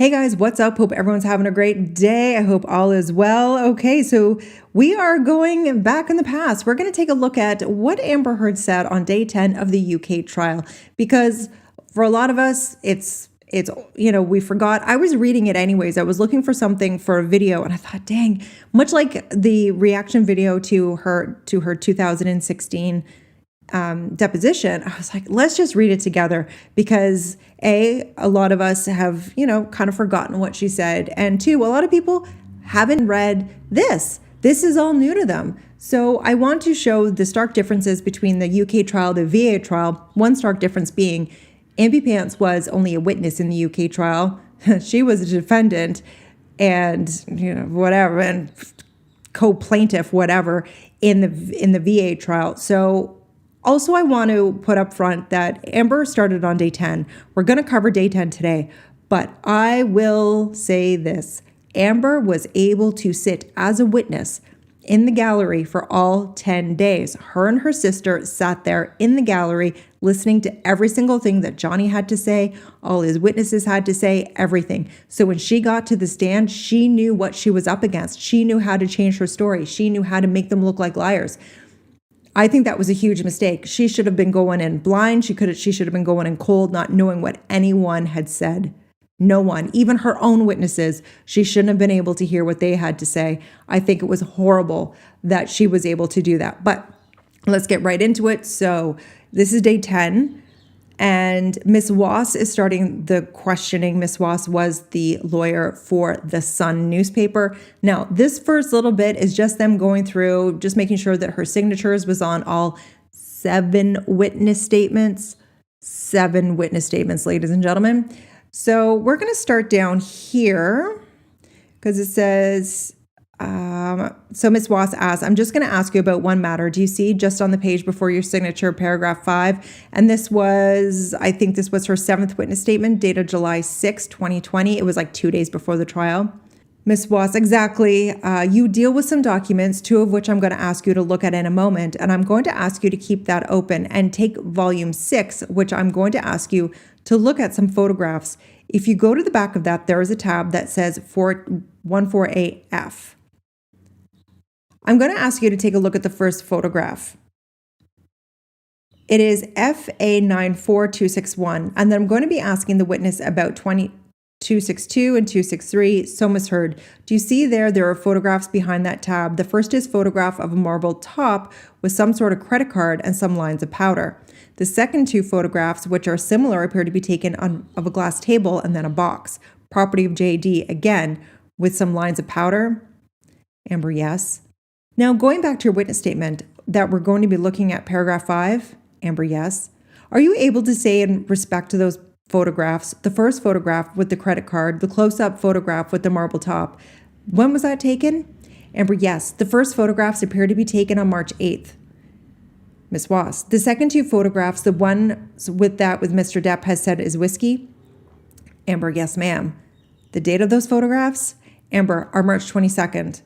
Hey guys, what's up? Hope everyone's having a great day. I hope all is well. Okay, so we are going back in the past. We're going to take a look at what Amber Heard said on day 10 of the UK trial, because for a lot of us, it's we forgot. I was reading it anyways. I was looking for something for a video and I thought, dang, much like the reaction video to her 2016 deposition, I was like, let's just read it together, because a lot of us have, kind of forgotten what she said. And two, a lot of people haven't read this. This is all new to them. So I want to show the stark differences between the UK trial, the VA trial. One stark difference being Amby Pants was only a witness in the UK trial. She was a defendant and, whatever, and co-plaintiff, whatever, in the VA trial. So also, I want to put up front that Amber started on day 10. We're going to cover day 10 today, but I will say this. Amber was able to sit as a witness in the gallery for all 10 days. Her and her sister sat there in the gallery listening to every single thing that Johnny had to say, all his witnesses had to say, everything. So when she got to the stand, she knew what she was up against. She knew how to change her story. She knew how to make them look like liars. I think that was a huge mistake. She should have been going in blind. She should have been going in cold, not knowing what anyone had said. No one, even her own witnesses, she shouldn't have been able to hear what they had to say. I think it was horrible that she was able to do that. But let's get right into it. So this is day 10. And Miss Wass is starting the questioning. Miss Wass was the lawyer for the Sun newspaper. Now, this first little bit is just them going through, just making sure that her signatures was on all 7 witness statements. 7 witness statements, ladies and gentlemen. So we're going to start down here because it says, so Ms. Wass asks, I'm just going to ask you about one matter. Do you see just on the page before your signature, paragraph 5? And this was, I think this was her 7th witness statement, dated July 6, 2020. It was like 2 days before the trial. Ms. Wass, exactly. You deal with some documents, 2 of which I'm going to ask you to look at in a moment. And I'm going to ask you to keep that open and take volume 6, which I'm going to ask you to look at some photographs. If you go to the back of that, there is a tab that says 148F. I'm going to ask you to take a look at the first photograph. It is FA94261, and then I'm going to be asking the witness about 262 and 263. So Ms. Heard, do you see there are photographs behind that tab? The first is photograph of a marble top with some sort of credit card and some lines of powder. The second 2 photographs, which are similar, appear to be taken of a glass table and then a box. Property of JD, again, with some lines of powder. Amber, yes. Now, going back to your witness statement that we're going to be looking at paragraph 5, Amber, yes. Are you able to say in respect to those photographs, the first photograph with the credit card, the close-up photograph with the marble top, when was that taken? Amber, yes. The first photographs appear to be taken on March 8th. Ms. Wass, the second 2 photographs, the one with Mr. Depp has said is whiskey. Amber, yes, ma'am. The date of those photographs, Amber, are March 22nd.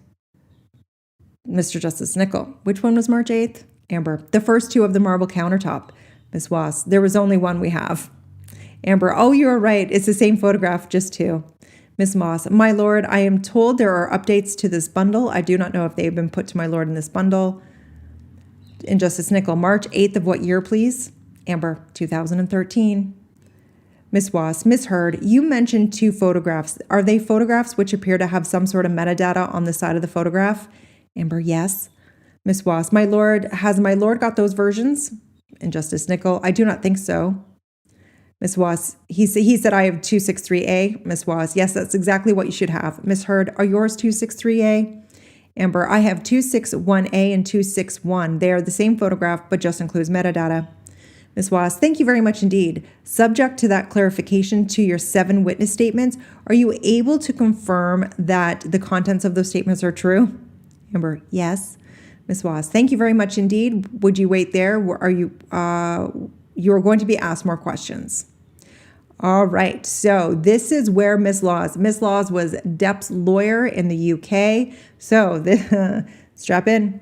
Mr. Justice Nicol, which one was March 8th? Amber, the first 2 of the marble countertop. Ms. Wass, there was only one we have. Amber, oh, you're right. It's the same photograph, just 2. Ms. Moss, my lord, I am told there are updates to this bundle. I do not know if they have been put to my lord in this bundle. And Justice Nicol, March 8th of what year, please? Amber, 2013. Ms. Wass, Ms. Heard, you mentioned 2 photographs. Are they photographs which appear to have some sort of metadata on the side of the photograph? Amber, yes. Ms. Wass, my lord, has my lord got those versions? And Justice Nicol, I do not think so. Ms. Wass, he said I have 263A. Ms. Wass, yes, that's exactly what you should have. Ms. Heard, are yours 263A? Amber, I have 261A and 261. They are the same photograph, but just includes metadata. Ms. Wass, thank you very much indeed. Subject to that clarification to your 7 witness statements, are you able to confirm that the contents of those statements are true? Amber, yes. Ms. Wass, thank you very much indeed. Would you wait there? Are you are going to be asked more questions? All right, so this is where Ms. Laws was Depp's lawyer in the UK. So strap in.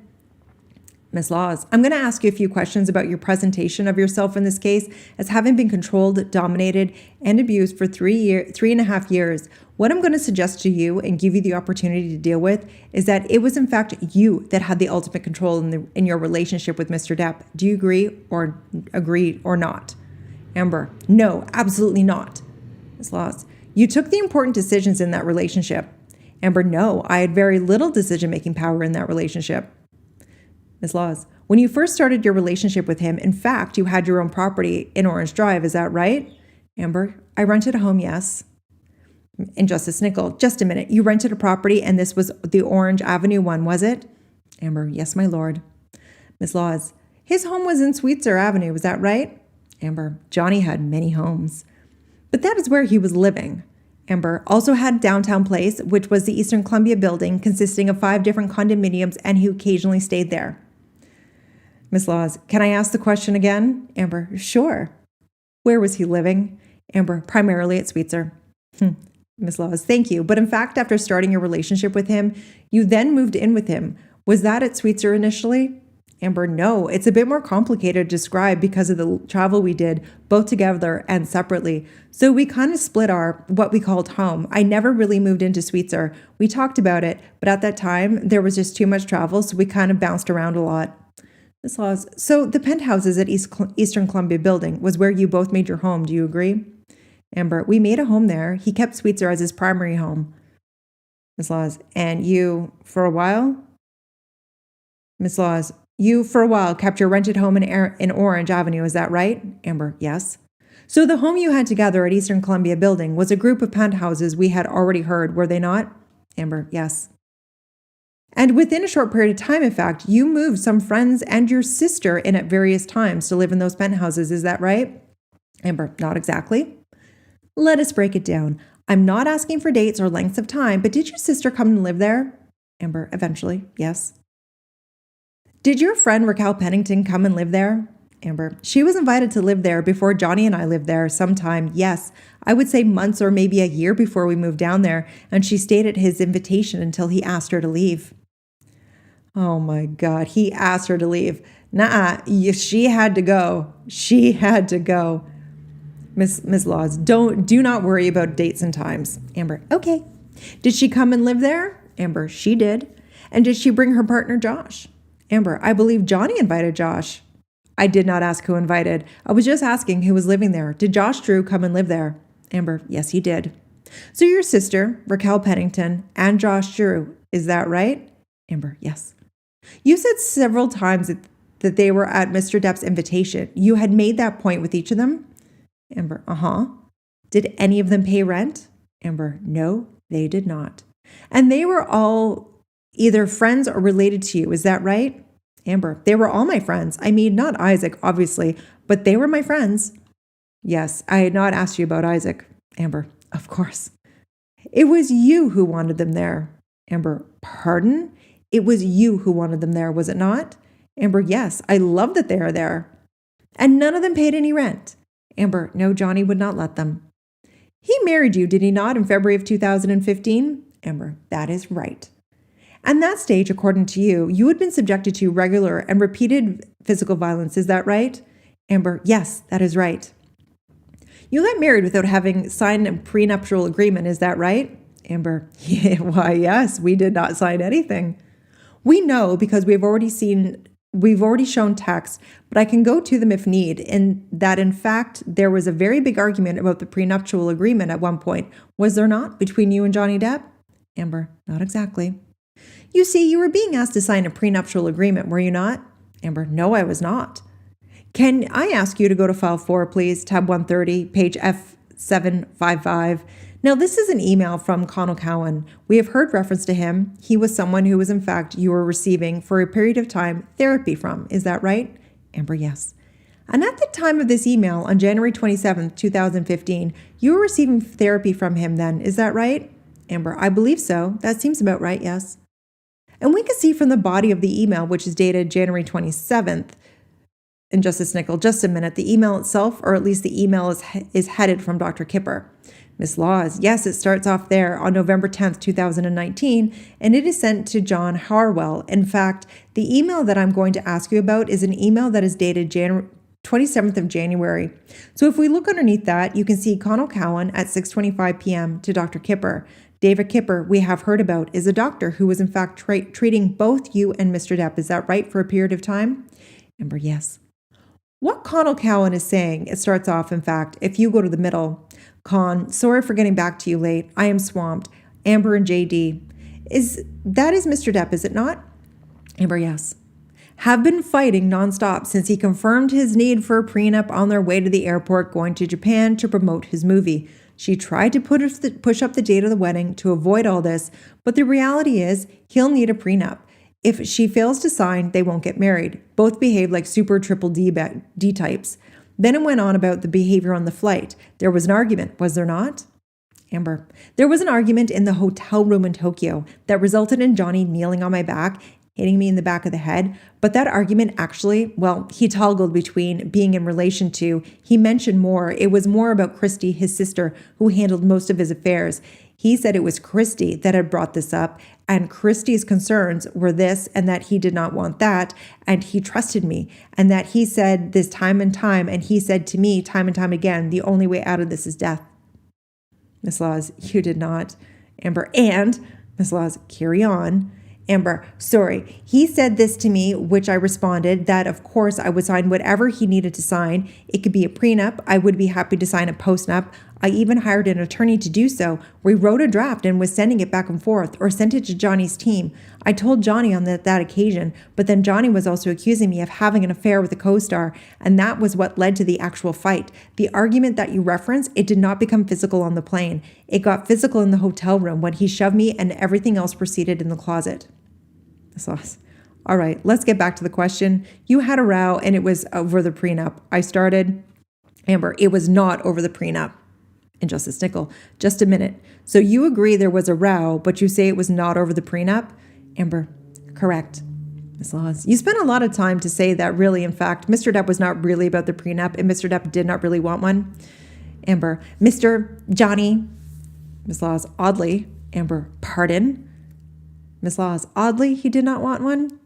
Ms. Laws, I'm going to ask you a few questions about your presentation of yourself in this case as having been controlled, dominated, and abused for 3.5 years. What I'm going to suggest to you and give you the opportunity to deal with is that it was in fact you that had the ultimate control in your relationship with Mr. Depp. Do you agree or not? Amber, no, absolutely not. Ms. Laws, you took the important decisions in that relationship. Amber, no, I had very little decision-making power in that relationship. Ms. Laws, when you first started your relationship with him, in fact, you had your own property in Orange Drive, is that right? Amber, I rented a home, yes. And Justice Nickel, just a minute, you rented a property and this was the Orange Avenue one, was it? Amber, yes, my lord. Ms. Laws, his home was in Sweetser Avenue, is that right? Amber, Johnny had many homes. But that is where he was living. Amber also had Downtown Place, which was the Eastern Columbia building consisting of 5 different condominiums, and he occasionally stayed there. Ms. Laws, can I ask the question again? Amber, sure. Where was he living? Amber, primarily at Sweetser. Ms. Laws, thank you. But in fact, after starting your relationship with him, you then moved in with him. Was that at Sweetser initially? Amber, no. It's a bit more complicated to describe because of the travel we did, both together and separately. So we kind of split our, what we called home. I never really moved into Sweetser. We talked about it, but at that time, there was just too much travel, so we kind of bounced around a lot. Ms. Laws, so the penthouses at Eastern Columbia building was where you both made your home. Do you agree? Amber, we made a home there. He kept Sweetser as his primary home. Ms. Laws, and you, for a while? Ms. Laws, you, for a while, kept your rented home in Orange Avenue, is that right? Amber, yes. So the home you had together at Eastern Columbia building was a group of penthouses we had already heard, were they not? Amber, yes. And within a short period of time, in fact, you moved some friends and your sister in at various times to live in those penthouses, is that right? Amber, not exactly. Let us break it down. I'm not asking for dates or lengths of time, but did your sister come and live there? Amber, eventually, yes. Did your friend Raquel Pennington come and live there? Amber, she was invited to live there before Johnny and I lived there sometime, yes. I would say months or maybe a year before we moved down there, and she stayed at his invitation until he asked her to leave. Oh my God, he asked her to leave. She had to go. She had to go. Ms. Laws, do not worry about dates and times. Amber, okay. Did she come and live there? Amber, she did. And did she bring her partner Josh? Amber, I believe Johnny invited Josh. I did not ask who invited. I was just asking who was living there. Did Josh Drew come and live there? Amber, yes, he did. So your sister, Raquel Pennington, and Josh Drew, is that right? Amber, yes. You said several times that they were at Mr. Depp's invitation. You had made that point with each of them? Amber, Did any of them pay rent? Amber, no, they did not. And they were all either friends or related to you, is that right? Amber, they were all my friends. I mean, not Isaac, obviously, but they were my friends. Yes, I had not asked you about Isaac. Amber, of course. It was you who wanted them there. Amber, pardon? It was you who wanted them there, was it not? Amber, yes, I love that they are there. And none of them paid any rent. Amber, no, Johnny would not let them. He married you, did he not, in February of 2015? Amber, that is right. And that stage, according to you, you had been subjected to regular and repeated physical violence, is that right? Amber, yes, that is right. You got married without having signed a prenuptial agreement, is that right? Amber, yeah, why, yes, we did not sign anything. We know because we've already shown text, but I can go to them if need, in that in fact, there was a very big argument about the prenuptial agreement at one point. Was there not, between you and Johnny Depp? Amber, not exactly. You see, you were being asked to sign a prenuptial agreement, were you not? Amber, no, I was not. Can I ask you to go to file 4, please, tab 130, page F755. Now, this is an email from Connell Cowan. We have heard reference to him. He was someone who was, in fact, you were receiving, for a period of time, therapy from. Is that right? Amber, yes. And at the time of this email, on January 27th, 2015, you were receiving therapy from him then. Is that right? Amber, I believe so. That seems about right, yes. And we can see from the body of the email, which is dated January 27th, and Justice Nickel, just a minute, the email itself, or at least the email is headed from Dr. Kipper. Miss Laws, yes, it starts off there on November 10th, 2019, and it is sent to John Harwell. In fact, the email that I'm going to ask you about is an email that is dated 27th of January. So if we look underneath that, you can see Connell Cowan at 6:25 p.m. to Dr. Kipper. David Kipper, we have heard about, is a doctor who was in fact treating both you and Mr. Depp. Is that right, for a period of time? Amber, yes. What Connell Cowan is saying, it starts off, in fact, if you go to the middle, Con, sorry for getting back to you late. I am swamped. Amber and JD. That is Mr. Depp, is it not? Amber, yes. Have been fighting nonstop since he confirmed his need for a prenup on their way to the airport going to Japan to promote his movie. She tried to push up the date of the wedding to avoid all this, but the reality is he'll need a prenup. If she fails to sign, they won't get married. Both behave like super triple D types. Then it went on about the behavior on the flight. There was an argument, was there not? Amber, there was an argument in the hotel room in Tokyo that resulted in Johnny kneeling on my back, hitting me in the back of the head. But that argument actually, well, he toggled between being in relation to, he mentioned more. It was more about Christy, his sister, who handled most of his affairs. He said it was Christy that had brought this up, and Christy's concerns were this and that he did not want that, and he trusted me, and that he said this time and time, and he said to me time and time again, the only way out of this is death. Miss Laws, you did not. Amber, and Miss Laws, carry on. Amber, sorry, he said this to me, which I responded that of course I would sign whatever he needed to sign. It could be a prenup. I would be happy to sign a postnup. I even hired an attorney to do so. We wrote a draft and was sending it back and forth, or sent it to Johnny's team. I told Johnny on that occasion, but then Johnny was also accusing me of having an affair with a co-star, and that was what led to the actual fight. The argument that you reference, it did not become physical on the plane. It got physical in the hotel room when he shoved me, and everything else proceeded in the closet. All right, let's get back to the question. You had a row and it was over the prenup. I started. Amber, it was not over the prenup. And Justice Nickel, just a minute. So you agree there was a row, but you say it was not over the prenup? Amber, correct. Ms. Laws, you spent a lot of time to say that really, in fact, Mr. Depp was not really about the prenup and Mr. Depp did not really want one. Amber, Mr. Johnny. Ms. Laws, oddly. Amber, pardon? Ms. Laws, oddly, he did not want one?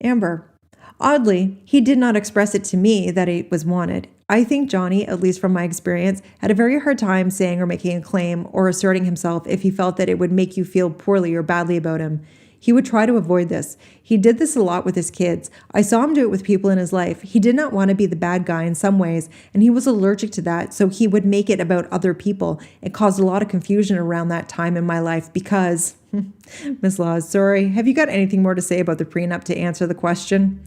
Amber, oddly, he did not express it to me that it was wanted. I think Johnny, at least from my experience, had a very hard time saying or making a claim or asserting himself if he felt that it would make you feel poorly or badly about him. He would try to avoid this. He did this a lot with his kids. I saw him do it with people in his life. He did not want to be the bad guy in some ways, and he was allergic to that, so he would make it about other people. It caused a lot of confusion around that time in my life because... Ms. Laws, sorry, have you got anything more to say about the prenup to answer the question?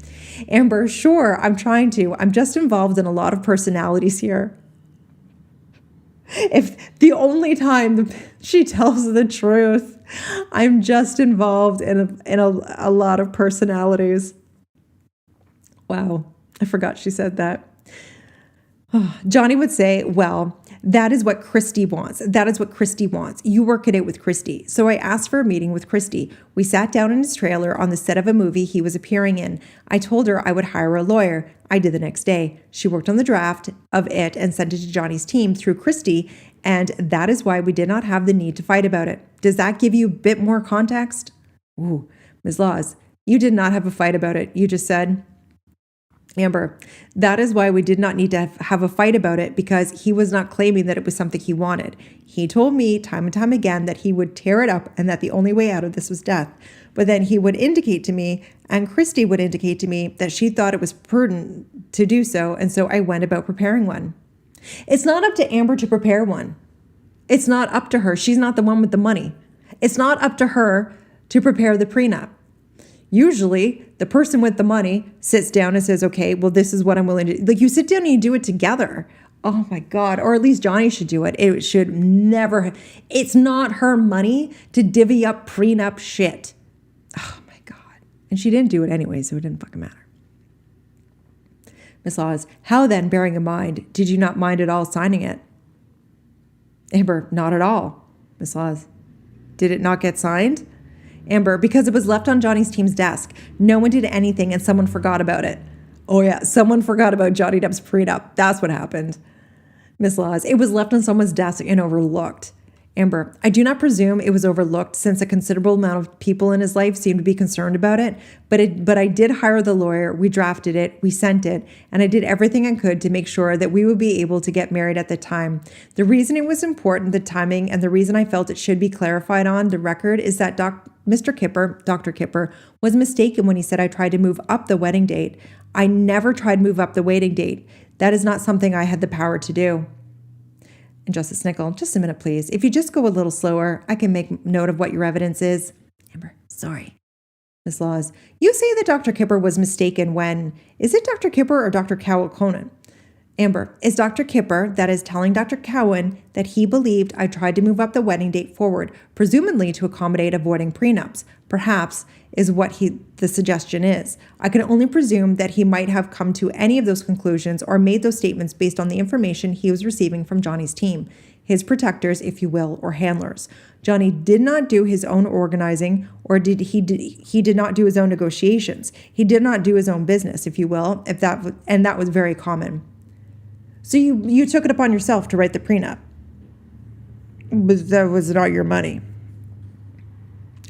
Amber, sure, I'm trying to. I'm just involved in a lot of personalities here. If the only time she tells the truth, I'm just involved in a lot of personalities. Wow, I forgot she said that. Johnny would say, well, that is what Christy wants. That is what Christy wants. You work it out with Christy. So I asked for a meeting with Christy. We sat down in his trailer on the set of a movie he was appearing in. I told her I would hire a lawyer. I did the next day. She worked on the draft of it and sent it to Johnny's team through Christy, and that is why we did not have the need to fight about it. Does that give you a bit more context? Ooh, Ms. Laws, you did not have a fight about it. You just said... Amber, that is why we did not need to have a fight about it, because he was not claiming that it was something he wanted. He told me time and time again that he would tear it up and that the only way out of this was death. But then he would indicate to me, and Christy would indicate to me, that she thought it was prudent to do so, and so I went about preparing one. It's not up to Amber to prepare one. It's not up to her. She's not the one with the money. It's not up to her to prepare the prenup. Usually, the person with the money sits down and says, okay, well, this is what I'm willing to do. Like, you sit down and you do it together. Oh my God. Or at least Johnny should do it. It should never, it's not her money to divvy up prenup shit. Oh my God. And she didn't do it anyway, so it didn't fucking matter. Miss Laws, how then, bearing in mind, did you not mind at all signing it? Amber, not at all. Miss Laws, did it not get signed? Amber, because it was left on Johnny's team's desk. No one did anything and someone forgot about it. Oh yeah, someone forgot about Johnny Depp's prenup. That's what happened. Miss Laws, it was left on someone's desk and overlooked. Amber, I do not presume it was overlooked since a considerable amount of people in his life seemed to be concerned about it, but I did hire the lawyer, we drafted it, we sent it, and I did everything I could to make sure that we would be able to get married at the time. The reason it was important, the timing, and the reason I felt it should be clarified on the record is that Dr. Kipper, was mistaken when he said I tried to move up the wedding date. I never tried to move up the wedding date. That is not something I had the power to do. And Justice Nickel, just a minute, please. If you just go a little slower, I can make note of what your evidence is. Amber, sorry. Ms. Laws, you say that Dr. Kipper was mistaken when, is it Dr. Kipper or Dr. Cowan? Amber, is Dr. Kipper, that is telling Dr. Cowan that he believed I tried to move up the wedding date forward, presumably to accommodate avoiding prenups, perhaps, is what the suggestion is. I can only presume that he might have come to any of those conclusions or made those statements based on the information he was receiving from Johnny's team, his protectors, if you will, or handlers. Johnny did not do his own organizing, or he did not do his own negotiations. He did not do his own business, if you will, and that was very common. So you took it upon yourself to write the prenup, but that was not your money.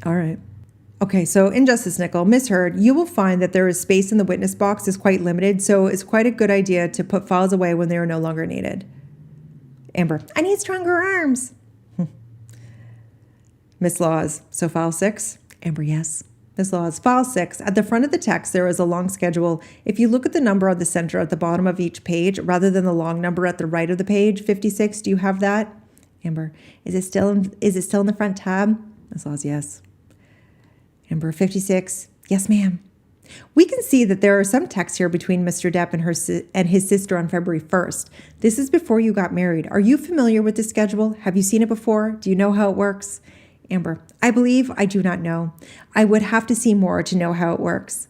All right. Okay, so in Justice Nickel, misheard, you will find that there is space in the witness box is quite limited, so it's quite a good idea to put files away when they are no longer needed. Amber, I need stronger arms. Miss Laws, so file 6? Amber, yes. Miss Laws, file 6. At the front of the text, there is a long schedule. If you look at the number on the center at the bottom of each page, rather than the long number at the right of the page, 56, do you have that? Amber, is it still in the front tab? Miss Laws, yes. Amber, 56, yes, ma'am. We can see that there are some texts here between Mr. Depp and his sister on February 1st. This is before you got married. Are you familiar with this schedule? Have you seen it before? Do you know how it works? Amber, I believe I do not know. I would have to see more to know how it works.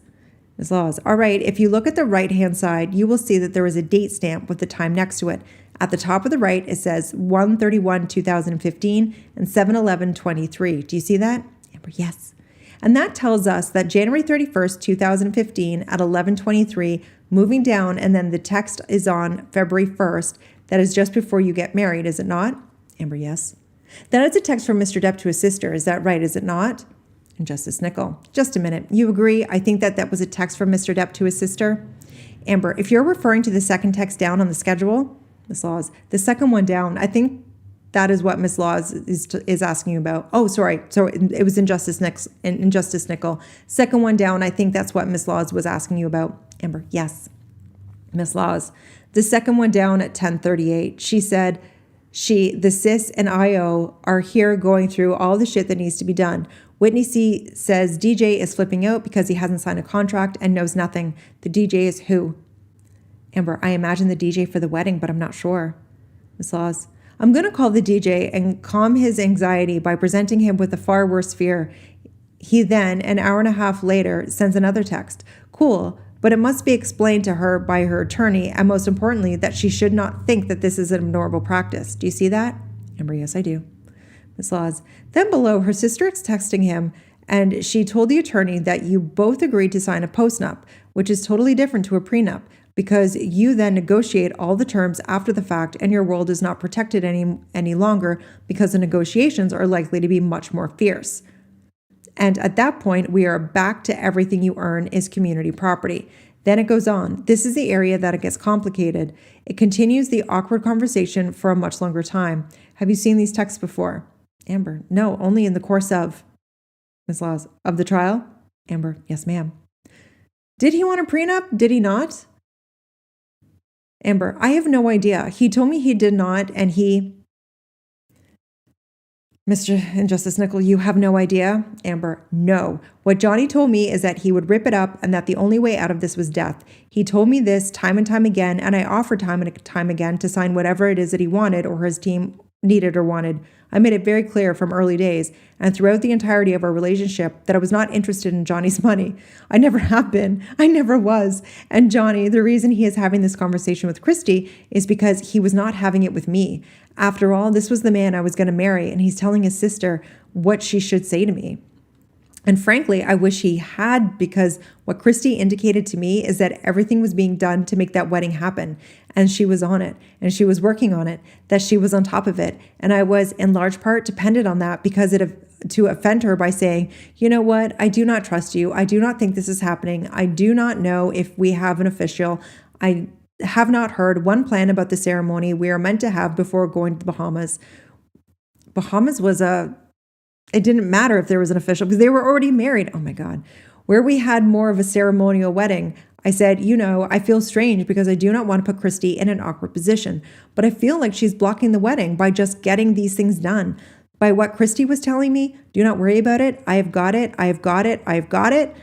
Ms. Laws, all right, if you look at the right-hand side, you will see that there is a date stamp with the time next to it. At the top of the right, it says 1/31/2015 and 7/11/23. Do you see that? Amber, yes. And that tells us that January 31st, 2015 at 11:23, moving down, and then the text is on February 1st. That is just before you get married, is it not? Amber, yes. That is a text from Mr. Depp to his sister. Is that right? Is it not? And Justice Nickel, just a minute. You agree? I think that was a text from Mr. Depp to his sister. Amber, if you're referring to the second text down on the schedule, Ms. Laws, the second one down, I think that is what Ms. Laws is asking you about. Oh, sorry. So it was in Justice Nickel. Second one down, I think that's what Ms. Laws was asking you about. Amber, yes. Ms. Laws, the second one down at 10:38, she said, the sis and IO are here going through all the shit that needs to be done. Whitney C says DJ is flipping out because he hasn't signed a contract and knows nothing. The DJ is who? Amber, I imagine the DJ for the wedding, but I'm not sure. Ms. Laws, I'm going to call the DJ and calm his anxiety by presenting him with a far worse fear. He then, an hour and a half later, sends another text. Cool. But it must be explained to her by her attorney, and most importantly, that she should not think that this is an abnormal practice. Do you see that? Amber, yes, I do. Ms. Laws, then below, her sister is texting him, and she told the attorney that you both agreed to sign a postnup, which is totally different to a prenup, because you then negotiate all the terms after the fact, and your world is not protected any longer because the negotiations are likely to be much more fierce. And at that point, we are back to everything you earn is community property. Then it goes on. This is the area that it gets complicated. It continues the awkward conversation for a much longer time. Have you seen these texts before? Amber, no, only in the course of. Ms. Laws, of the trial? Amber, yes, ma'am. Did he want a prenup? Did he not? Amber, I have no idea. He told me he did not, and he... Mr. and Justice Nickel, you have no idea? Amber, no. What Johnny told me is that he would rip it up and that the only way out of this was death. He told me this time and time again, and I offered time and time again to sign whatever it is that he wanted or his team needed or wanted. I made it very clear from early days and throughout the entirety of our relationship that I was not interested in Johnny's money. I never have been. I never was. And Johnny, the reason he is having this conversation with Christy is because he was not having it with me. After all, this was the man I was going to marry, and he's telling his sister what she should say to me. And frankly, I wish he had, because what Christy indicated to me is that everything was being done to make that wedding happen. And she was on it, and she was working on it, that she was on top of it. And I was in large part dependent on that, because to offend her by saying, you know what, I do not trust you. I do not think this is happening. I do not know if we have an official. I have not heard one plan about the ceremony we are meant to have before going to the Bahamas. Bahamas was it didn't matter if there was an official, because they were already married. Oh my God. Where we had more of a ceremonial wedding, I said, I feel strange because I do not want to put Christy in an awkward position, but I feel like she's blocking the wedding by just getting these things done. By what Christy was telling me, do not worry about it. I have got it. I have got it. I have got it.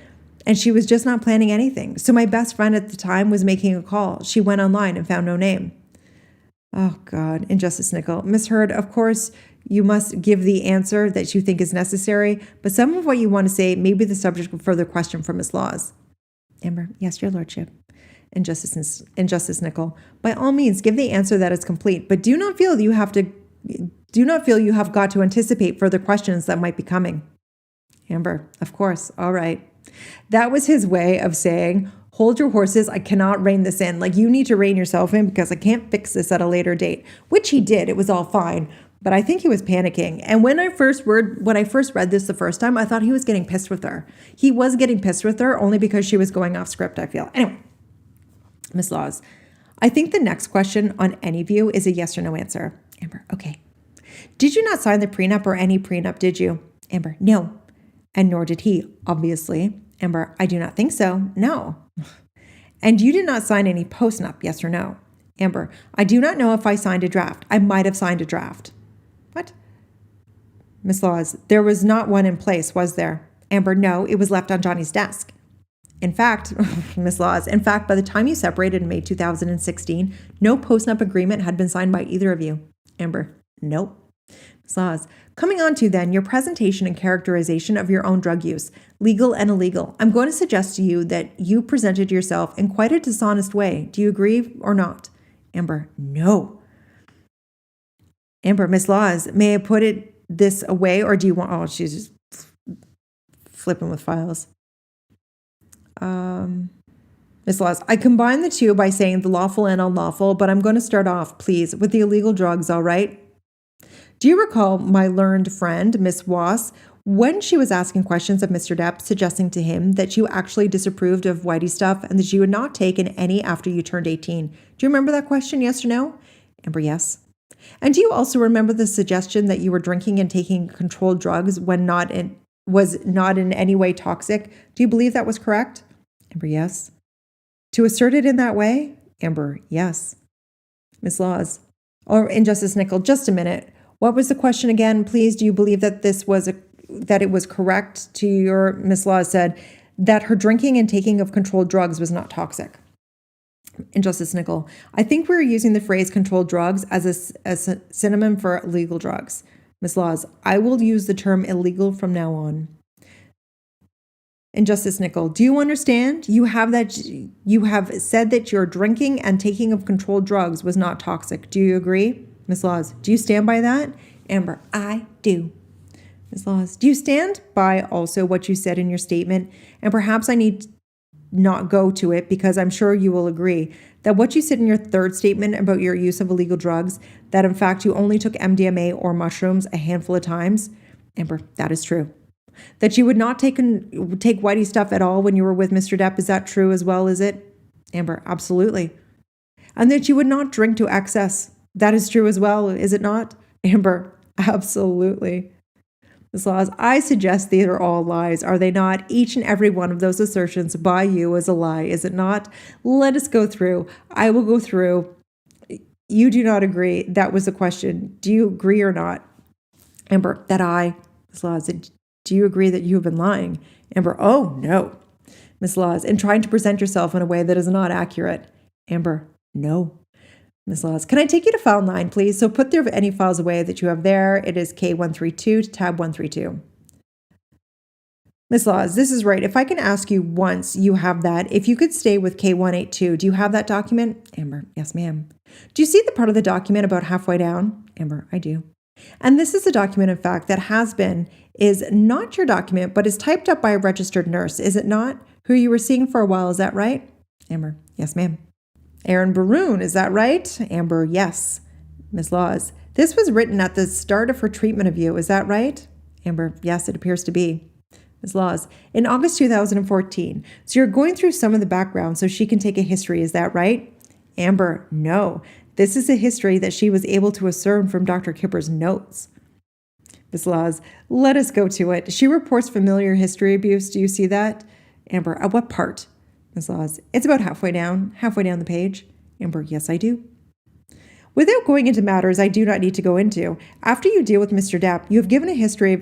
And she was just not planning anything. So my best friend at the time was making a call. She went online and found no name. Oh God, Injustice Nickel. Miss Heard, of course, you must give the answer that you think is necessary, but some of what you want to say may be the subject of further question from Miss Laws. Amber, yes, your lordship. Injustice Nickel. By all means, give the answer that is complete, but do not feel you have got to anticipate further questions that might be coming. Amber, of course. All right. That was his way of saying, hold your horses. I cannot rein this in. Like, you need to rein yourself in because I can't fix this at a later date, which he did. It was all fine. But I think he was panicking. And when I first read this the first time, I thought he was getting pissed with her. He was getting pissed with her only because she was going off script, I feel. Anyway, Miss Laws, I think the next question on any view is a yes or no answer. Amber, okay. Did you not sign the prenup or any prenup, did you? Amber, no. And nor did he, obviously. Amber, I do not think so. No. And you did not sign any postnup, yes or no? Amber, I do not know if I signed a draft. I might have signed a draft. What? Miss Laws, there was not one in place, was there? Amber, no, it was left on Johnny's desk. In fact, Miss Laws, by the time you separated in May 2016, no postnup agreement had been signed by either of you. Amber, nope. Miss Laws, coming on to then your presentation and characterization of your own drug use, legal and illegal. I'm going to suggest to you that you presented yourself in quite a dishonest way. Do you agree or not? Amber, no. Amber, Miss Laws, may I put this away, or do you want? Oh, she's just flipping with files. Miss Laws, I combine the two by saying the lawful and unlawful, but I'm going to start off, please, with the illegal drugs. All right. Do you recall my learned friend, Miss Wass, when she was asking questions of Mr. Depp, suggesting to him that you actually disapproved of Whitey stuff and that you had not taken any after you turned 18? Do you remember that question? Yes or no? Amber, yes. And do you also remember the suggestion that you were drinking and taking controlled drugs when was not in any way toxic? Do you believe that was correct? Amber, yes. To assert it in that way? Amber, yes. Miss Laws, or Injustice Nickel, just a minute. What was the question again, please? Do you believe that that it was correct to your Miss Laws said that her drinking and taking of controlled drugs was not toxic? Injustice Nickel, I think we're using the phrase controlled drugs as a synonym for illegal drugs. Miss Laws, I will use the term illegal from now on. Injustice Nickel, do you understand? You have said that your drinking and taking of controlled drugs was not toxic. Do you agree? Miss Laws, do you stand by that? Amber, I do. Miss Laws, do you stand by also what you said in your statement? And perhaps I need not go to it because I'm sure you will agree that what you said in your third statement about your use of illegal drugs, that in fact you only took MDMA or mushrooms a handful of times. Amber, that is true. That you would not take Whitey stuff at all when you were with Mr. Depp, is that true as well, is it? Amber, absolutely. And that you would not drink to excess, that is true as well, is it not? Amber, absolutely. Miss Laws, I suggest these are all lies, are they not? Each and every one of those assertions by you is a lie, is it not? Let us go through. I will go through. You do not agree. That was the question. Do you agree or not? Amber, Miss Laws, do you agree that you have been lying? Amber, oh, no. Miss Laws, in trying to present yourself in a way that is not accurate. Amber, no. Miss Laws, can I take you to file 9, please? So put any files away that you have there. It is K132 to tab 132. Miss Laws, this is right. If I can ask you once you have that, if you could stay with K182, do you have that document? Amber, yes, ma'am. Do you see the part of the document about halfway down? Amber, I do. And this is a document, in fact, that has been is not your document, but is typed up by a registered nurse, is it not? Who you were seeing for a while, is that right? Amber, yes, ma'am. Aaron Baroon, is that right? Amber, yes. Ms. Laws, this was written at the start of her treatment of you, is that right? Amber, yes, it appears to be. Ms. Laws, in August 2014. So you're going through some of the background so she can take a history, is that right? Amber, no. This is a history that she was able to discern from Dr. Kipper's notes. Ms. Laws, let us go to it. She reports familiar history abuse. Do you see that? Amber, at what part? Ms. Laws, it's about halfway down the page. Amber, yes, I do. Without going into matters I do not need to go into, after you deal with Mr. Depp, you have given a history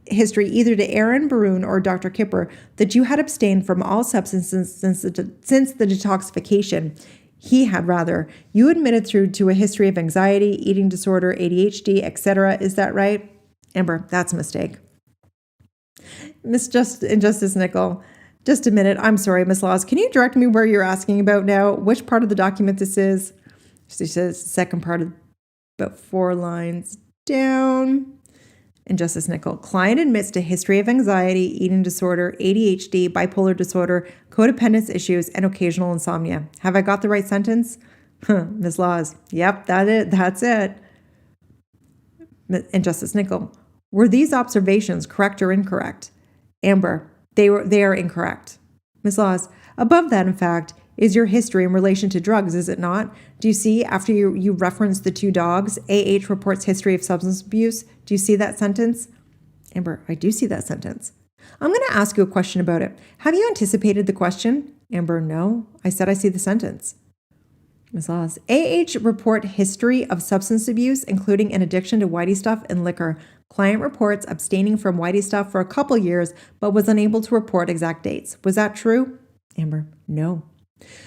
either to Aaron Baroon or Dr. Kipper that you had abstained from all substances since the detoxification. He had rather. You admitted through to a history of anxiety, eating disorder, ADHD, etc. Is that right? Amber, that's a mistake. Justice Nickel, just a minute. I'm sorry, Ms. Laws. Can you direct me where you're asking about now? Which part of the document this is? She says the second part of about 4 lines down. And Justice Nickel, client admits to history of anxiety, eating disorder, ADHD, bipolar disorder, codependence issues, and occasional insomnia. Have I got the right sentence? Ms. Laws, yep, that's it. And Justice Nickel, were these observations correct or incorrect? Amber, they are incorrect. Ms. Laws, above that, in fact, is your history in relation to drugs, is it not? Do you see, after you reference the 2 dogs, AH reports history of substance abuse? Do you see that sentence? Amber, I do see that sentence. I'm going to ask you a question about it. Have you anticipated the question? Amber, no. I said I see the sentence. Ms. Laws, AH report history of substance abuse, including an addiction to whitey stuff and liquor. Client reports abstaining from whitey stuff for a couple years, but was unable to report exact dates. Was that true? Amber, no.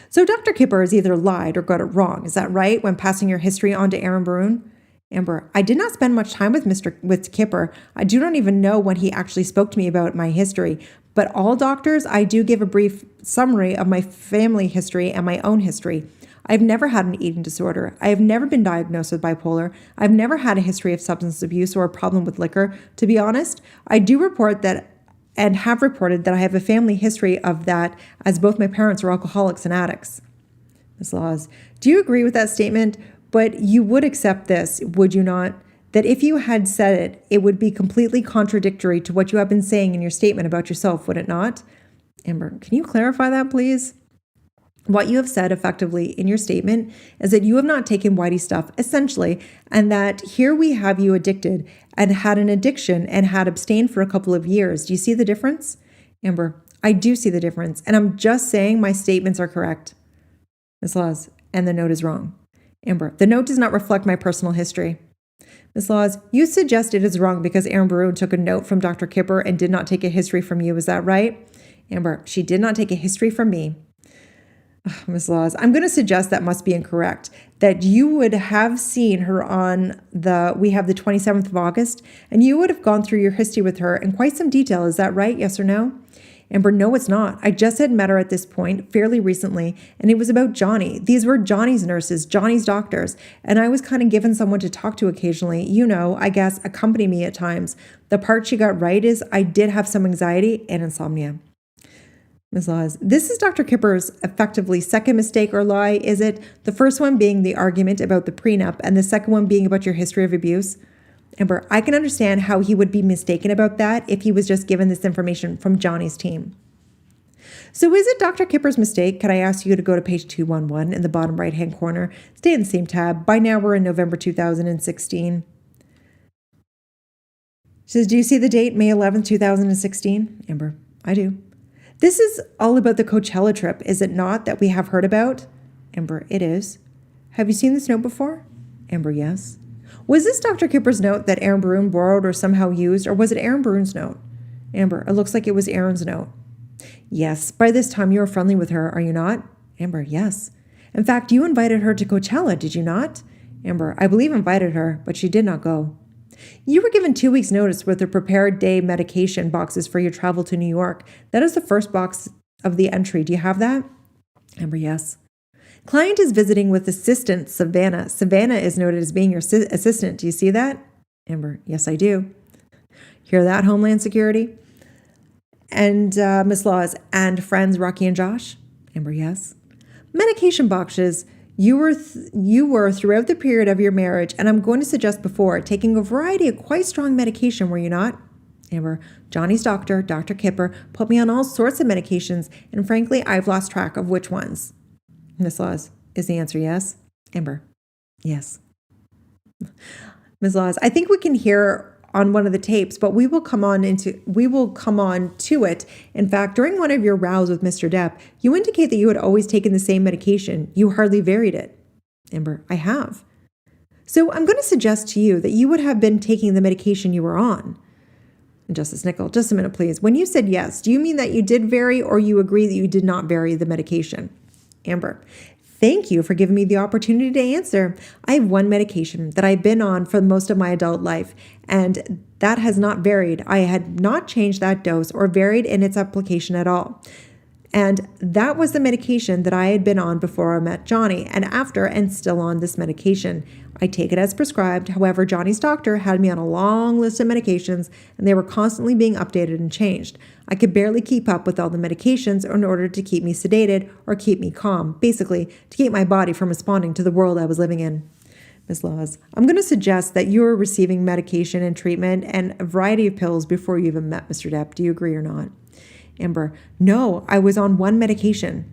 So Dr. Kipper has either lied or got it wrong. Is that right, when passing your history on to Aaron Baroon? Amber, I did not spend much time with Kipper. I do not even know when he actually spoke to me about my history. But all doctors, I do give a brief summary of my family history and my own history. I've never had an eating disorder. I have never been diagnosed with bipolar. I've never had a history of substance abuse or a problem with liquor. To be honest, I do report that and have reported that I have a family history of that, as both my parents are alcoholics and addicts. Ms. Laws, do you agree with that statement? But you would accept this, would you not? That if you had said it, it would be completely contradictory to what you have been saying in your statement about yourself, would it not? Amber, can you clarify that, please? What you have said effectively in your statement is that you have not taken whitey stuff, essentially, and that here we have you addicted and had an addiction and had abstained for a couple of years. Do you see the difference? Amber, I do see the difference, and I'm just saying my statements are correct. Ms. Laws, and the note is wrong. Amber, the note does not reflect my personal history. Ms. Laws, you suggest it is wrong because Aaron Baroon took a note from Dr. Kipper and did not take a history from you. Is that right? Amber, she did not take a history from me. Ms. Laws, I'm going to suggest that must be incorrect, that you would have seen her on we have the 27th of August, and you would have gone through your history with her in quite some detail. Is that right? Yes or no? Amber, no, it's not. I just had met her at this point fairly recently, and it was about Johnny. These were Johnny's nurses, Johnny's doctors, and I was kind of given someone to talk to occasionally, I guess, accompany me at times. The part she got right is I did have some anxiety and insomnia. Ms. Laws, this is Dr. Kipper's effectively second mistake or lie, is it? The first one being the argument about the prenup and the second one being about your history of abuse. Amber, I can understand how he would be mistaken about that if he was just given this information from Johnny's team. So is it Dr. Kipper's mistake? Could I ask you to go to page 211 in the bottom right-hand corner? Stay in the same tab. By now we're in November 2016. She says, do you see the date, May 11th, 2016? Amber, I do. This is all about the Coachella trip, is it not, that we have heard about? Amber, it is. Have you seen this note before? Amber, yes. Was this Dr. Kipper's note that Aaron Baroon borrowed or somehow used, or was it Aaron Baroon's note? Amber, it looks like it was Aaron's note. Yes. By this time you are friendly with her, are you not? Amber, yes. In fact, you invited her to Coachella, did you not? Amber, I believe invited her, but she did not go. You were given 2 weeks' notice with the prepared day medication boxes for your travel to New York. That is the first box of the entry. Do you have that? Amber, yes. Client is visiting with assistant Savannah. Savannah is noted as being your assistant. Do you see that? Amber, yes, I do. Hear that, Homeland Security? And Miss Laws and friends Rocky and Josh? Amber, yes. Medication boxes. You were throughout the period of your marriage, and I'm going to suggest before, taking a variety of quite strong medication, were you not? Amber, Johnny's doctor, Dr. Kipper, put me on all sorts of medications, and frankly, I've lost track of which ones. Miss Laws, is the answer yes? Amber, yes. Ms. Laws, I think we can hear on one of the tapes, but we will come on to it. In fact, during one of your rows with Mr. Depp, you indicate that you had always taken the same medication. You hardly varied it. Amber, I have. So I'm going to suggest to you that you would have been taking the medication you were on. And Justice Nicol, just a minute, please. When you said yes, do you mean that you did vary or you agree that you did not vary the medication? Amber, thank you for giving me the opportunity to answer. I have one medication that I've been on for most of my adult life, and that has not varied. I had not changed that dose or varied in its application at all. And that was the medication that I had been on before I met Johnny, and after, and still on this medication. I take it as prescribed. However, Johnny's doctor had me on a long list of medications, and they were constantly being updated and changed. I could barely keep up with all the medications in order to keep me sedated or keep me calm, basically to keep my body from responding to the world I was living in. Ms. Laws, I'm going to suggest that you were receiving medication and treatment and a variety of pills before you even met Mr. Depp. Do you agree or not? Amber, no, I was on one medication.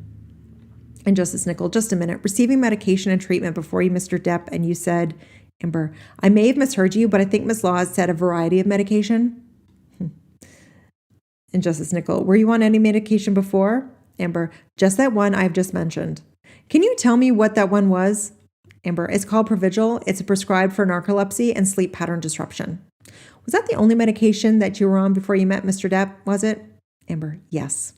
And Justice Nicol, just a minute. Receiving medication and treatment before you, Mr. Depp, and you said, Amber, I may have misheard you, but I think Ms. Laws said a variety of medication. And Justice Nicol, were you on any medication before? Amber, just that one I've just mentioned. Can you tell me what that one was? Amber, it's called Provigil. It's prescribed for narcolepsy and sleep pattern disruption. Was that the only medication that you were on before you met Mr. Depp, was it? Amber, yes.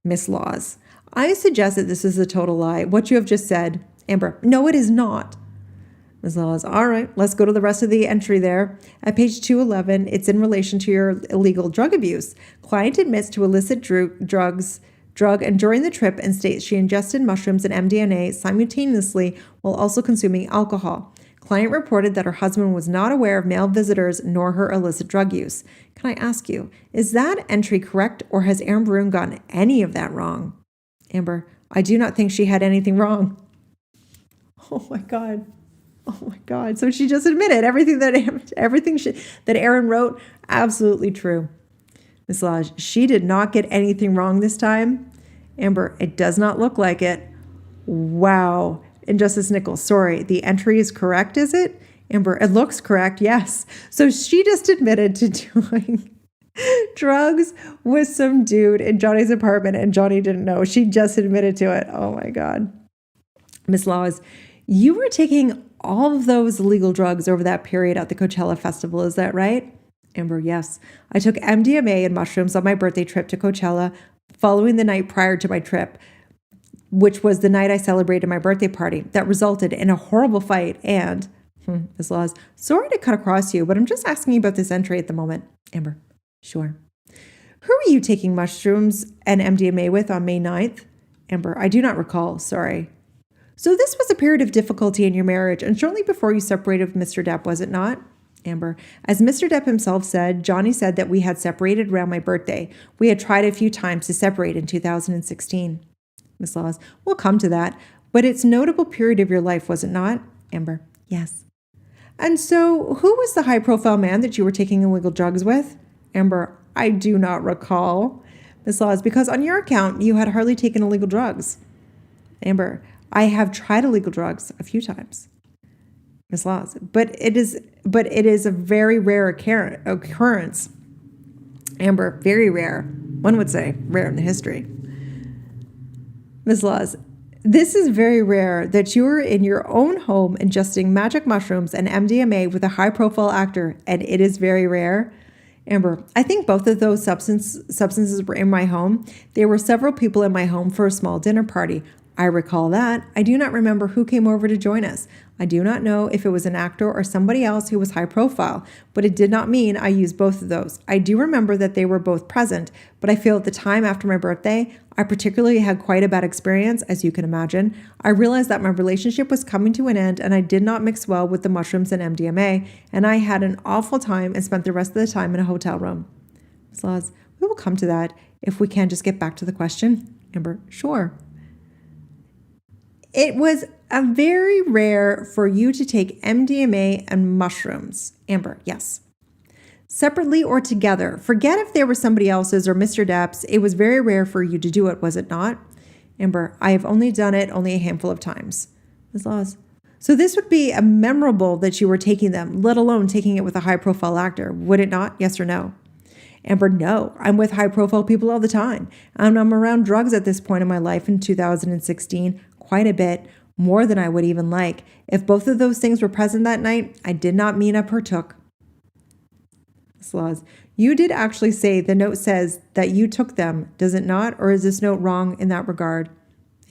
Miss Laws, I suggest that this is a total lie. What you have just said. Amber, no, it is not. Ms. Laws, all right, let's go to the rest of the entry there. At page 211, it's in relation to your illegal drug abuse. Client admits to illicit drug and during the trip and states she ingested mushrooms and MDMA simultaneously while also consuming alcohol. Client reported that her husband was not aware of male visitors nor her illicit drug use. Can I ask you, is that entry correct or has Erin Broom gotten any of that wrong? Amber, I do not think she had anything wrong. Oh my God. Oh my God. So she just admitted everything that Erin wrote, absolutely true. Ms. Lodge, she did not get anything wrong this time. Amber, it does not look like it. Wow. And Justice Nicol, sorry, the entry is correct, is it? Amber, it looks correct, yes. So she just admitted to doing drugs with some dude in Johnny's apartment and Johnny didn't know. She just admitted to it. Oh my God. Ms. Laws, you were taking all of those illegal drugs over that period at the Coachella Festival, is that right? Amber, yes. I took MDMA and mushrooms on my birthday trip to Coachella following the night prior to my trip, which was the night I celebrated my birthday party. That resulted in a horrible fight and, Ms. Laws, sorry to cut across you, but I'm just asking you about this entry at the moment. Amber, sure. Who were you taking mushrooms and MDMA with on May 9th? Amber, I do not recall, sorry. So this was a period of difficulty in your marriage and shortly before you separated with Mr. Depp, was it not? Amber, as Mr. Depp himself said, Johnny said that we had separated around my birthday. We had tried a few times to separate in 2016. Ms. Laws, we'll come to that, but it's a notable period of your life, was it not? Amber, yes. And so who was the high-profile man that you were taking illegal drugs with? Amber, I do not recall. Ms. Laws, because on your account, you had hardly taken illegal drugs. Amber, I have tried illegal drugs a few times. Ms. Laws, but it is a very rare occurrence. Amber, very rare. One would say rare in the history. Ms. Laws, this is very rare that you are in your own home ingesting magic mushrooms and MDMA with a high-profile actor, and it is very rare. Amber, I think both of those substances were in my home. There were several people in my home for a small dinner party. I recall that. I do not remember who came over to join us. I do not know if it was an actor or somebody else who was high profile, but it did not mean I used both of those. I do remember that they were both present, but I feel at the time after my birthday, I particularly had quite a bad experience, as you can imagine. I realized that my relationship was coming to an end and I did not mix well with the mushrooms and MDMA, and I had an awful time and spent the rest of the time in a hotel room. Ms. Laws, we will come to that if we can just get back to the question. Amber, sure. It was very rare for you to take MDMA and mushrooms. Amber, yes. Separately or together. Forget if they were somebody else's or Mr. Depp's. It was very rare for you to do it, was it not? Amber, I have only done it only a handful of times. Ms. Laws. So this would be a memorable that you were taking them, let alone taking it with a high-profile actor. Would it not? Yes or no? Amber, no. I'm with high-profile people all the time. And I'm around drugs at this point in my life in 2016, quite a bit, more than I would even like. If both of those things were present that night, I did not mean I partook. Laws. You did actually say the note says that you took them, does it not? Or is this note wrong in that regard?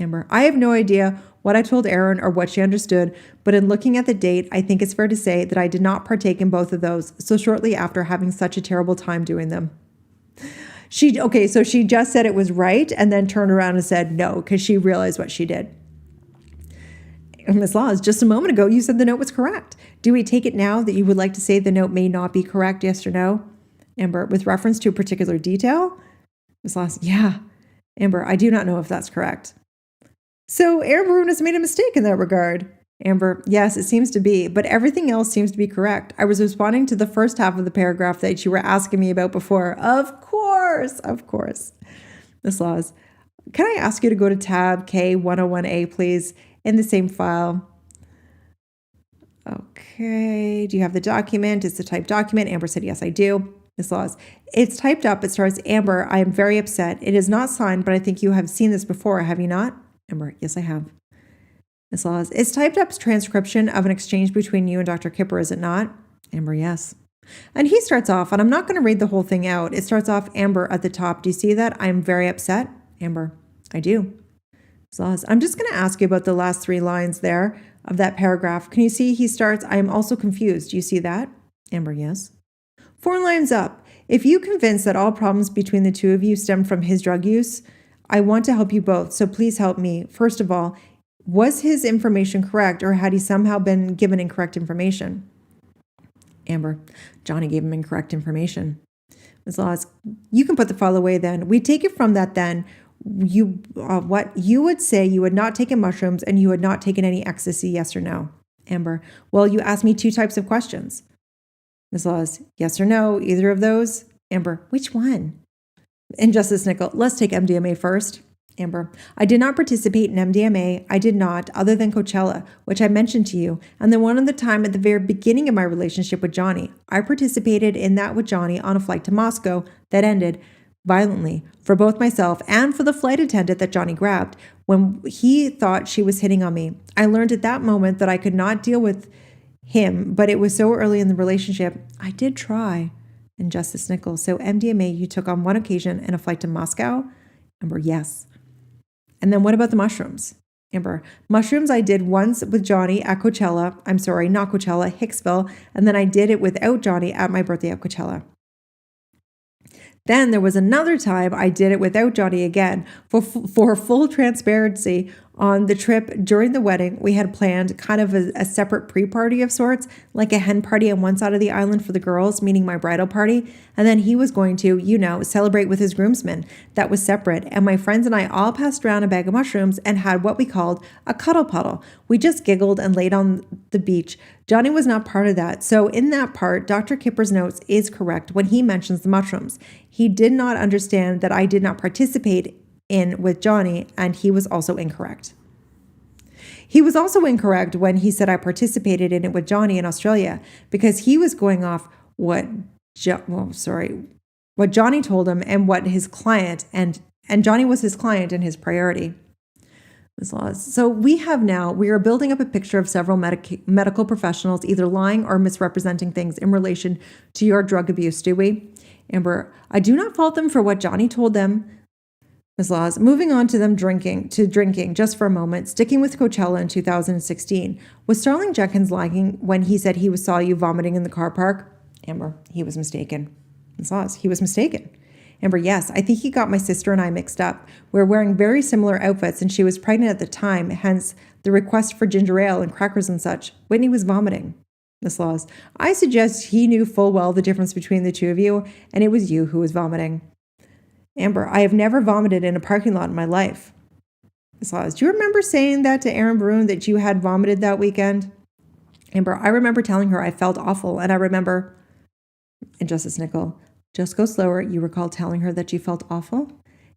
Amber, I have no idea what I told Erin or what she understood, but in looking at the date, I think it's fair to say that I did not partake in both of those so shortly after having such a terrible time doing them. So she just said it was right and then turned around and said no because she realized what she did. Ms. Laws, just a moment ago, you said the note was correct. Do we take it now that you would like to say the note may not be correct, yes or no? Amber, with reference to a particular detail? Ms. Laws, yeah. Amber, I do not know if that's correct. So Amber has made a mistake in that regard. Amber, yes, it seems to be, but everything else seems to be correct. I was responding to the first half of the paragraph that you were asking me about before. Of course. Ms. Laws, can I ask you to go to tab K101A, please? In the same file. Okay. Do you have the document? It's the typed document. Amber said, yes, I do. Ms. Laws, it's typed up. It starts, Amber, I am very upset. It is not signed, but I think you have seen this before, have you not? Amber, yes, I have. Ms. Laws, it's typed up transcription of an exchange between you and Dr. Kipper, is it not? Amber, yes. And he starts off, and I'm not going to read the whole thing out. It starts off, Amber, at the top. Do you see that? I am very upset. Amber, I do. I'm just going to ask you about the last 3 lines there of that paragraph. Can you see he starts, I am also confused. Do you see that? Amber, yes. 4 lines up. If you convinced that all problems between the two of you stem from his drug use, I want to help you both. So please help me. First of all, was his information correct or had he somehow been given incorrect information? Amber, Johnny gave him incorrect information. Ms. Laws, you can put the file away then. We take it from that then. What you would say you had not taken mushrooms and you had not taken any ecstasy, yes or no? Amber, well, you asked me 2 types of questions. Ms. Laws, yes or no, either of those? Amber, which one? And Justice Nickel, let's take MDMA first. Amber, I did not participate in MDMA. I did not, other than Coachella, which I mentioned to you, and then one of the time at the very beginning of my relationship with Johnny. I participated in that with Johnny on a flight to Moscow that ended violently for both myself and for the flight attendant that Johnny grabbed when he thought she was hitting on me. I learned at that moment that I could not deal with him, but it was so early in the relationship. I did try. And Justice Nichols, so MDMA you took on one occasion in a flight to Moscow? Amber, yes. And then what about the mushrooms? Amber, mushrooms I did once with Johnny at Coachella. I'm sorry, not Coachella, Hicksville. And then I did it without Johnny at my birthday at Coachella. Then there was another time I did it without Johnny again. For full transparency, on the trip during the wedding, we had planned kind of a separate pre-party of sorts, like a hen party on one side of the island for the girls, meaning my bridal party. And then he was going to, celebrate with his groomsmen. That was separate. And my friends and I all passed around a bag of mushrooms and had what we called a cuddle puddle. We just giggled and laid on the beach. Johnny was not part of that. So in that part, Dr. Kipper's notes is correct when he mentions the mushrooms. He did not understand that I did not participate in with Johnny, and he was also incorrect. He was also incorrect when he said I participated in it with Johnny in Australia, because he was going off what Johnny told him and what his client, and Johnny was his client and his priority. Ms. Laws. So we are building up a picture of several medical professionals either lying or misrepresenting things in relation to your drug abuse, do we? Amber, I do not fault them for what Johnny told them. Ms. Laws, moving on to drinking just for a moment, sticking with Coachella in 2016. Was Starling Jenkins lying when he said he saw you vomiting in the car park? Amber, he was mistaken. Ms. Laws, he was mistaken. Amber, yes, I think he got my sister and I mixed up. We were wearing very similar outfits and she was pregnant at the time, hence the request for ginger ale and crackers and such. Whitney was vomiting. Ms. Laws, I suggest he knew full well the difference between the two of you and it was you who was vomiting. Amber, I have never vomited in a parking lot in my life. Ms. Laws, do you remember saying that to Aaron Broon that you had vomited that weekend? Amber, I remember telling her I felt awful and I remember... And Justice Nickel, just go slower. You recall telling her that you felt awful?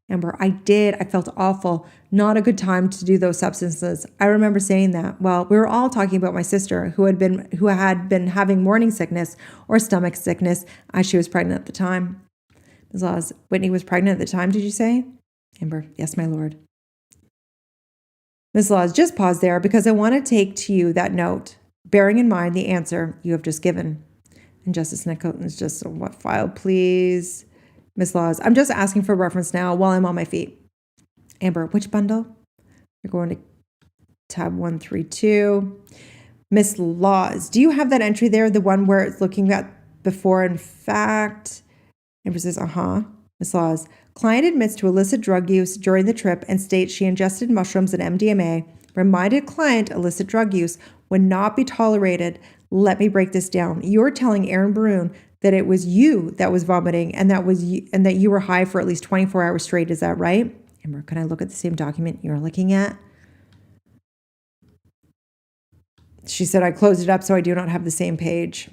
Amber, I did. I felt awful. Not a good time to do those substances. I remember saying that. Well, we were all talking about my sister who had been having morning sickness or stomach sickness as she was pregnant at the time. Ms. Laws, Whitney was pregnant at the time, did you say? Amber, yes, my lord. Ms. Laws, just pause there because I want to take to you that note, bearing in mind the answer you have just given. And Justice Nicholson is just, what file, please? Ms. Laws, I'm just asking for reference now while I'm on my feet. Amber, which bundle? You're going to tab 132. Ms. Laws, do you have that entry there, the one where it's looking at before in fact? Amber says, Ms. Laws, client admits to illicit drug use during the trip and states she ingested mushrooms and MDMA. Reminded client illicit drug use would not be tolerated. Let me break this down. You're telling Aaron Broon that it was you that was vomiting and that you were high for at least 24 hours straight. Is that right? Amber, can I look at the same document you're looking at? She said, I closed it up so I do not have the same page.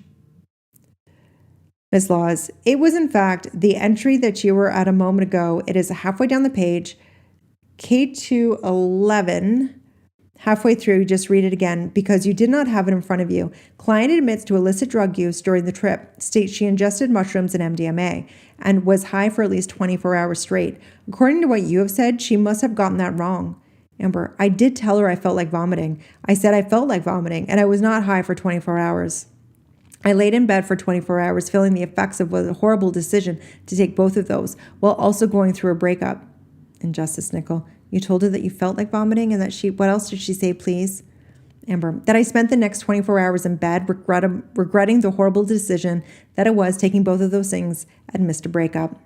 Ms. Laws, it was in fact the entry that you were at a moment ago. It is halfway down the page, K211. Halfway through, just read it again because you did not have it in front of you. Client admits to illicit drug use during the trip, states she ingested mushrooms and MDMA, and was high for at least 24 hours straight. According to what you have said, she must have gotten that wrong. Amber, I did tell her I felt like vomiting. I said I felt like vomiting, and I was not high for 24 hours. I laid in bed for 24 hours, feeling the effects of a horrible decision to take both of those, while also going through a breakup. And Justice Nickel, you told her that you felt like vomiting and that what else did she say, please? Amber, that I spent the next 24 hours in bed regretting the horrible decision that it was taking both of those things and missed a breakup.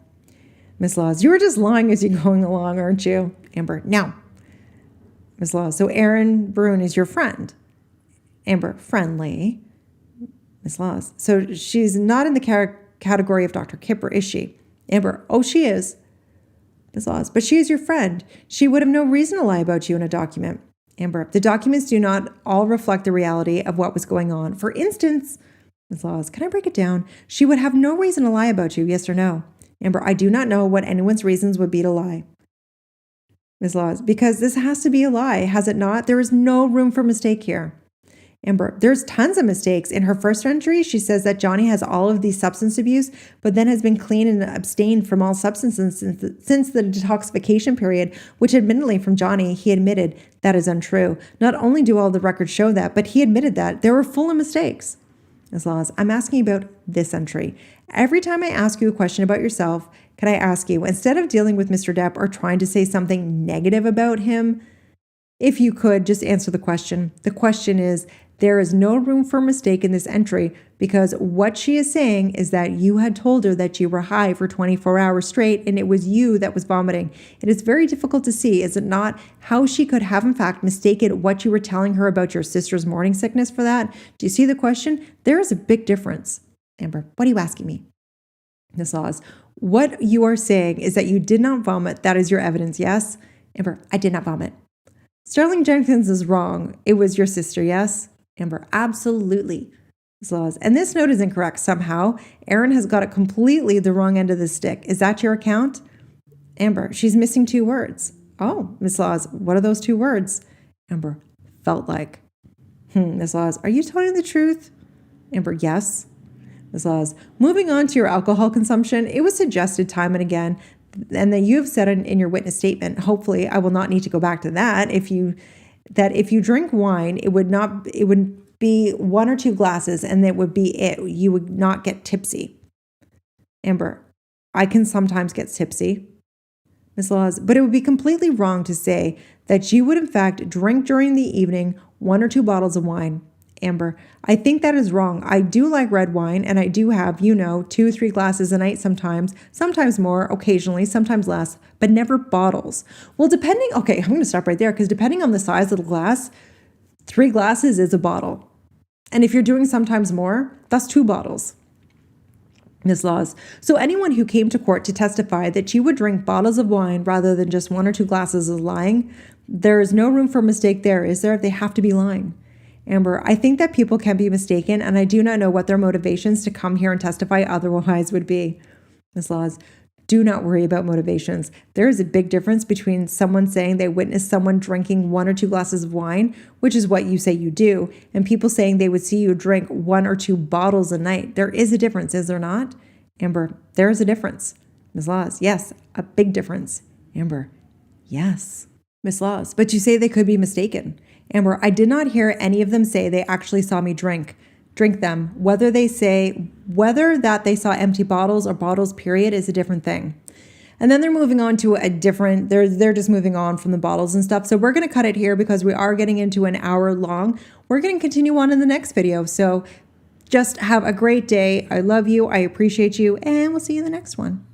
Ms. Laws, you were just lying as you're going along, aren't you? Amber, no. Ms. Laws, so Aaron Broon is your friend. Amber, friendly. Ms. Laws, so she's not in the category of Dr. Kipper, is she? Amber, oh, she is. Ms. Laws, but she is your friend. She would have no reason to lie about you in a document. Amber, the documents do not all reflect the reality of what was going on. For instance, Ms. Laws, can I break it down? She would have no reason to lie about you, yes or no? Amber, I do not know what anyone's reasons would be to lie. Ms. Laws, because this has to be a lie, has it not? There is no room for mistake here. Amber, there's tons of mistakes. In her first entry, she says that Johnny has all of these substance abuse, but then has been clean and abstained from all substances since the detoxification period, which admittedly from Johnny, he admitted that is untrue. Not only do all the records show that, but he admitted that they were full of mistakes. As long as I'm asking about this entry. Every time I ask you a question about yourself, can I ask you, instead of dealing with Mr. Depp or trying to say something negative about him, if you could just answer the question. The question is, there is no room for mistake in this entry because what she is saying is that you had told her that you were high for 24 hours straight and it was you that was vomiting. It is very difficult to see, is it not, how she could have in fact mistaken what you were telling her about your sister's morning sickness for that? Do you see the question? There is a big difference. Amber, what are you asking me? Ms. Laws, what you are saying is that you did not vomit. That is your evidence, yes? Amber, I did not vomit. Starling Jenkins is wrong. It was your sister, yes? Amber, absolutely. Ms. Laws, and this note is incorrect somehow. Aaron has got it completely the wrong end of the stick. Is that your account? Amber, she's missing 2 words. Oh, Ms. Laws, what are those 2 words? Amber, felt like. Ms. Laws, are you telling the truth? Amber, yes. Ms. Laws, moving on to your alcohol consumption, it was suggested time and again, and that you have said in your witness statement, hopefully I will not need to go back to that, if you drink wine, it would be 1 or 2 glasses and that would be it. You would not get tipsy. Amber, I can sometimes get tipsy. Ms. Laws, but it would be completely wrong to say that you would in fact drink during the evening 1 or 2 bottles of wine. Amber, I think that is wrong. I do like red wine, and I do have, 2, 3 glasses a night sometimes more, occasionally, sometimes less, but never bottles. Well, okay, I'm going to stop right there, because depending on the size of the glass, 3 glasses is a bottle. And if you're doing sometimes more, that's 2 bottles. Ms. Laws, so anyone who came to court to testify that you would drink bottles of wine rather than just 1 or 2 glasses is lying. There is no room for mistake there, is there? They have to be lying. Amber, I think that people can be mistaken, and I do not know what their motivations to come here and testify otherwise would be. Ms. Laws, do not worry about motivations. There is a big difference between someone saying they witnessed someone drinking 1 or 2 glasses of wine, which is what you say you do, and people saying they would see you drink 1 or 2 bottles a night. There is a difference, is there not? Amber, there is a difference. Ms. Laws, yes, a big difference. Amber, yes. Ms. Laws, but you say they could be mistaken. Amber, I did not hear any of them say they actually saw me drink them. Whether that they saw empty bottles or bottles, period, is a different thing. And then they're moving on to they're just moving on from the bottles and stuff. So we're going to cut it here because we are getting into an hour long. We're going to continue on in the next video. So just have a great day. I love you. I appreciate you. And we'll see you in the next one.